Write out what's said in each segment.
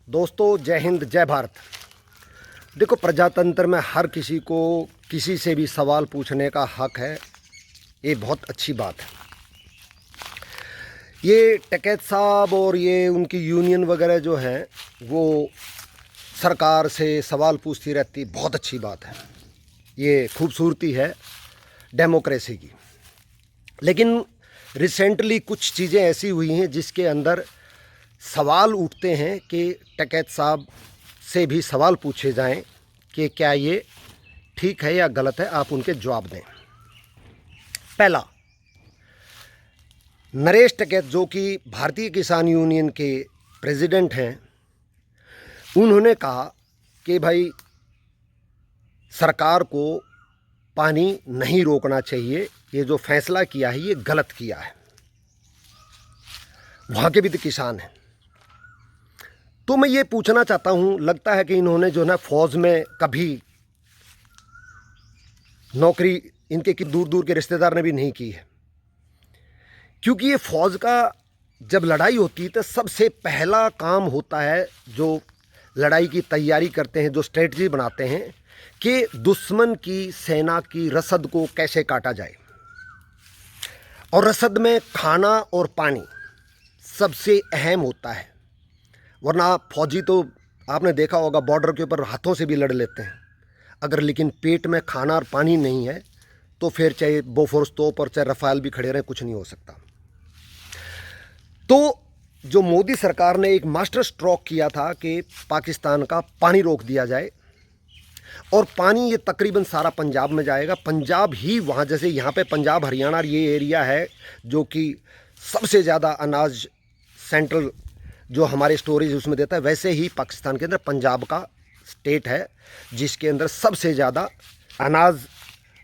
दोस्तों, जय हिंद, जय भारत। देखो, प्रजातंत्र में हर किसी को किसी से भी सवाल पूछने का हक है। ये बहुत अच्छी बात है। ये टिकैत साहब और ये उनकी यूनियन वगैरह जो है वो सरकार से सवाल पूछती रहती, बहुत अच्छी बात है। ये खूबसूरती है डेमोक्रेसी की। लेकिन रिसेंटली कुछ चीज़ें ऐसी हुई हैं जिसके अंदर सवाल उठते हैं कि टिकैत साहब से भी सवाल पूछे जाएं कि क्या ये ठीक है या गलत है। आप उनके जवाब दें। पहला, नरेश टिकैत जो कि भारतीय किसान यूनियन के प्रेसिडेंट हैं, उन्होंने कहा कि भाई सरकार को पानी नहीं रोकना चाहिए। ये जो फैसला किया है ये गलत किया है। वहाँ के भी तो किसान हैं। तो मैं ये पूछना चाहता हूँ, लगता है कि इन्होंने जो है फ़ौज में कभी नौकरी इनके की दूर दूर के रिश्तेदार ने भी नहीं की है। क्योंकि ये फ़ौज का जब लड़ाई होती है तो सबसे पहला काम होता है, जो लड़ाई की तैयारी करते हैं, जो स्ट्रेटजी बनाते हैं कि दुश्मन की सेना की रसद को कैसे काटा जाए। और रसद में खाना और पानी सबसे अहम होता है। वरना फौजी तो आपने देखा होगा बॉर्डर के ऊपर हाथों से भी लड़ लेते हैं। अगर लेकिन पेट में खाना और पानी नहीं है तो फिर चाहे बोफोर्स तोप और चाहे रफ़ाल भी खड़े रहें, कुछ नहीं हो सकता। तो जो मोदी सरकार ने एक मास्टर स्ट्रोक किया था कि पाकिस्तान का पानी रोक दिया जाए, और पानी ये तकरीबन सारा पंजाब में जाएगा। पंजाब ही वहाँ, जैसे यहाँ पे पंजाब हरियाणा ये एरिया है जो कि सबसे ज़्यादा अनाज सेंट्रल जो हमारे स्टोरेज उसमें देता है, वैसे ही पाकिस्तान के अंदर पंजाब का स्टेट है जिसके अंदर सबसे ज़्यादा अनाज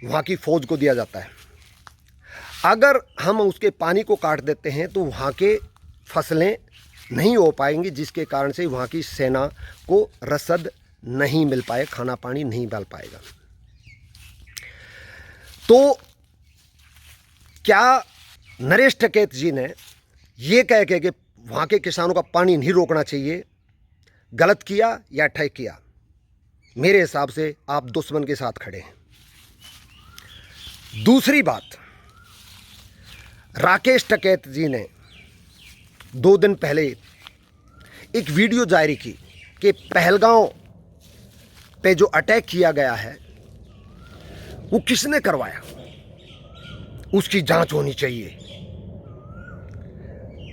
वहाँ की फ़ौज को दिया जाता है। अगर हम उसके पानी को काट देते हैं तो वहाँ के फसलें नहीं हो पाएंगी, जिसके कारण से वहाँ की सेना को रसद नहीं मिल पाए, खाना पानी नहीं मिल पाएगा। तो क्या नरेश टिकैत जी ने ये कह के कि वहाँ के किसानों का पानी नहीं रोकना चाहिए, गलत किया या ठीक किया? मेरे हिसाब से आप दुश्मन के साथ खड़े हैं। दूसरी बात, राकेश टिकैत जी ने 2 दिन पहले एक वीडियो जारी की कि पहलगांव पे जो अटैक किया गया है वो किसने करवाया, उसकी जांच होनी चाहिए।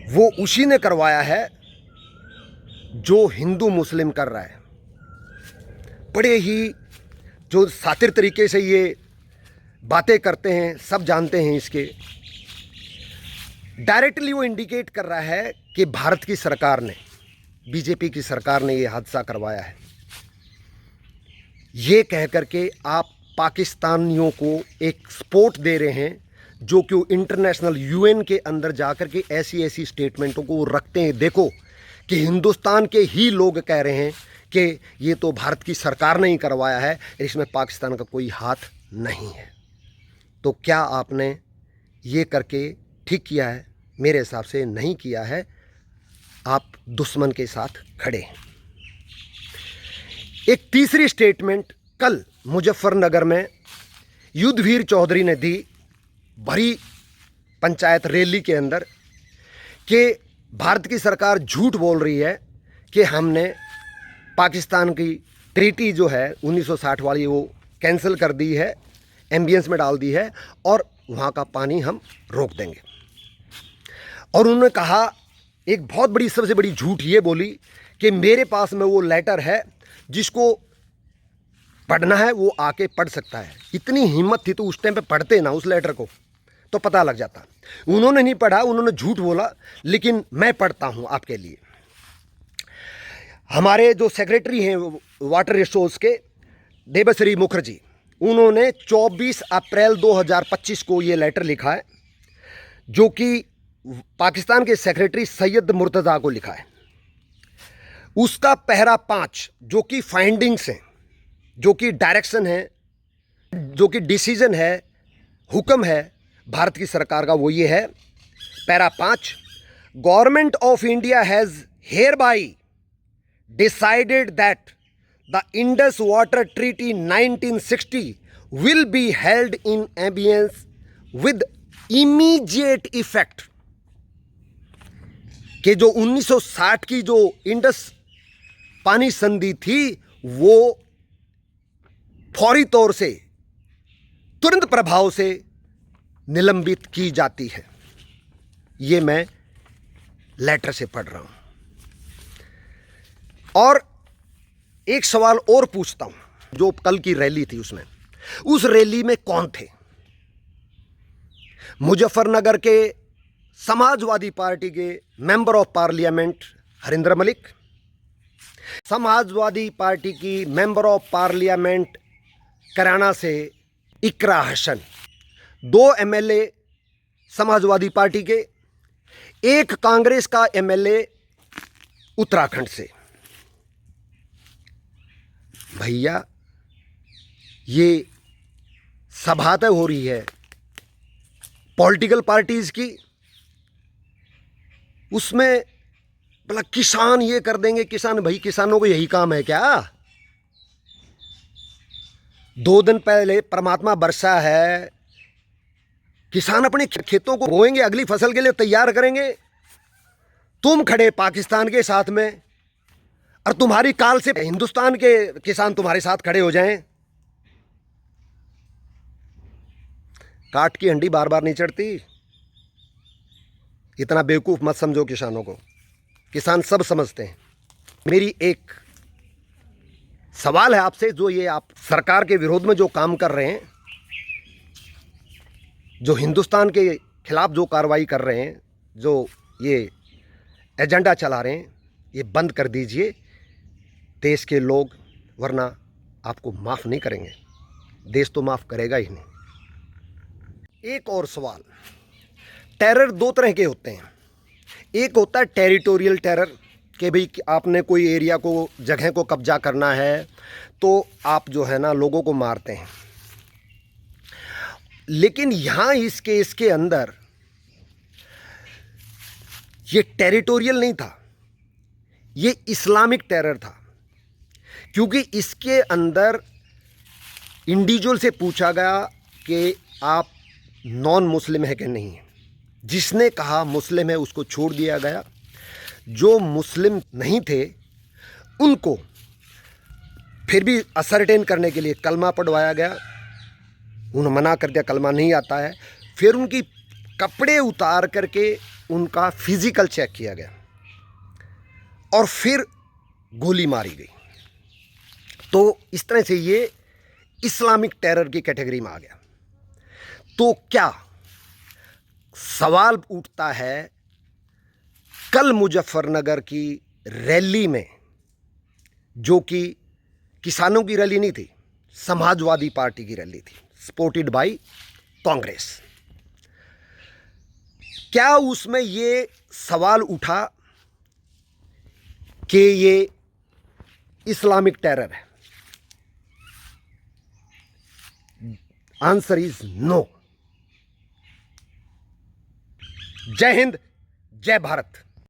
वो उसी ने करवाया है जो हिंदू मुस्लिम कर रहा है। बड़े ही जो सातिर तरीके से ये बातें करते हैं, सब जानते हैं इसके। डायरेक्टली वो इंडिकेट कर रहा है कि भारत की सरकार ने, बीजेपी की सरकार ने ये हादसा करवाया है। ये कह करके आप पाकिस्तानियों को एक सपोर्ट दे रहे हैं जो कि इंटरनेशनल यूएन के अंदर जाकर के ऐसी ऐसी स्टेटमेंटों को रखते हैं। देखो कि हिंदुस्तान के ही लोग कह रहे हैं कि ये तो भारत की सरकार ने ही करवाया है, इसमें पाकिस्तान का कोई हाथ नहीं है। तो क्या आपने ये करके ठीक किया है? मेरे हिसाब से नहीं किया है। आप दुश्मन के साथ खड़े हैं। एक तीसरी स्टेटमेंट कल मुजफ्फरनगर में युद्धवीर चौधरी ने दी, भरी पंचायत रैली के अंदर, कि भारत की सरकार झूठ बोल रही है कि हमने पाकिस्तान की ट्रीटी जो है 1960 वाली वो कैंसिल कर दी है, एम्बियंस में डाल दी है और वहाँ का पानी हम रोक देंगे। और उन्होंने कहा, एक बहुत बड़ी सबसे बड़ी झूठ ये बोली कि मेरे पास में वो लेटर है, जिसको पढ़ना है वो आके पढ़ सकता है। इतनी हिम्मत थी तो उस टाइम पे पढ़ते ना उस लेटर को, तो पता लग जाता। उन्होंने नहीं पढ़ा, उन्होंने झूठ बोला, लेकिन मैं पढ़ता हूँ आपके लिए। हमारे जो सेक्रेटरी हैं वाटर रिसोर्स के, देबश्री मुखर्जी, उन्होंने 24 अप्रैल 2025 को ये लेटर लिखा है, जो कि पाकिस्तान के सेक्रेटरी सैयद मुर्तज़ा को लिखा है। उसका पहरा 5 जो कि फाइंडिंग्स हैं, जो कि डायरेक्शन है, जो कि डिसीजन है, हुक्म है भारत की सरकार का, वो ये है, para 5, government of India has hereby decided that the Indus Water Treaty 1960 will be held in abeyance with immediate effect। कि जो 1960 की जो इंडस पानी संधि थी वो फौरी तौर से तुरंत प्रभाव से निलंबित की जाती है। ये मैं लेटर से पढ़ रहा हूं। और एक सवाल और पूछता हूं, जो कल की रैली थी उसमें, उस रैली में कौन थे? मुजफ्फरनगर के समाजवादी पार्टी के member of parliament Harindra Malik, Samajwadi Party की मेंबर ऑफ पार्लियामेंट कराना से इकरा हसन, 2 एमएलए समाजवादी पार्टी के, एक कांग्रेस का एमएलए उत्तराखंड से। भैया ये सभा तय हो रही है पॉलिटिकल पार्टीज की, उसमें भला किसान ये कर देंगे, किसान, भाई किसानों को यही काम है क्या? 2 दिन पहले परमात्मा बरसा है, किसान अपने खेतों को बोएंगे, अगली फसल के लिए तैयार करेंगे। तुम खड़े पाकिस्तान के साथ में, और तुम्हारी काल से हिंदुस्तान के किसान तुम्हारे साथ खड़े हो जाएं। काट की हंडी बार बार नहीं चढ़ती। इतना बेवकूफ मत समझो किसानों को, किसान सब समझते हैं। मेरी एक सवाल है आपसे, जो ये आप सरकार के विरोध में जो काम कर रहे हैं, जो हिंदुस्तान के खिलाफ जो कार्रवाई कर रहे हैं, जो ये एजेंडा चला रहे हैं, ये बंद कर दीजिए देश के लोग, वरना आपको माफ़ नहीं करेंगे। देश तो माफ़ करेगा ही नहीं। एक और सवाल, टेरर 2 तरह के होते हैं। एक होता है टेरिटोरियल टेरर, कि भाई आपने कोई एरिया को, जगह को कब्जा करना है तो आप जो है ना लोगों को मारते हैं। लेकिन यहाँ इस केस के अंदर ये टेरिटोरियल नहीं था, ये इस्लामिक टेरर था। क्योंकि इसके अंदर इंडिविजुअल से पूछा गया कि आप नॉन मुस्लिम है कि नहीं है। जिसने कहा मुस्लिम है उसको छोड़ दिया गया, जो मुस्लिम नहीं थे उनको फिर भी असरटेन करने के लिए कलमा पढ़वाया गया। उन्होंने मना कर दिया, कलमा नहीं आता है। फिर उनकी कपड़े उतार करके उनका फिजिकल चेक किया गया और फिर गोली मारी गई। तो इस तरह से ये इस्लामिक टेरर की कैटेगरी में आ गया। तो क्या सवाल उठता है, कल मुजफ्फरनगर की रैली में, जो कि किसानों की रैली नहीं थी, समाजवादी पार्टी की रैली थी, सपोर्टेड बाय कांग्रेस, क्या उसमें ये सवाल उठा कि ये इस्लामिक टेरर है? Answer is no. जय हिंद, जय भारत।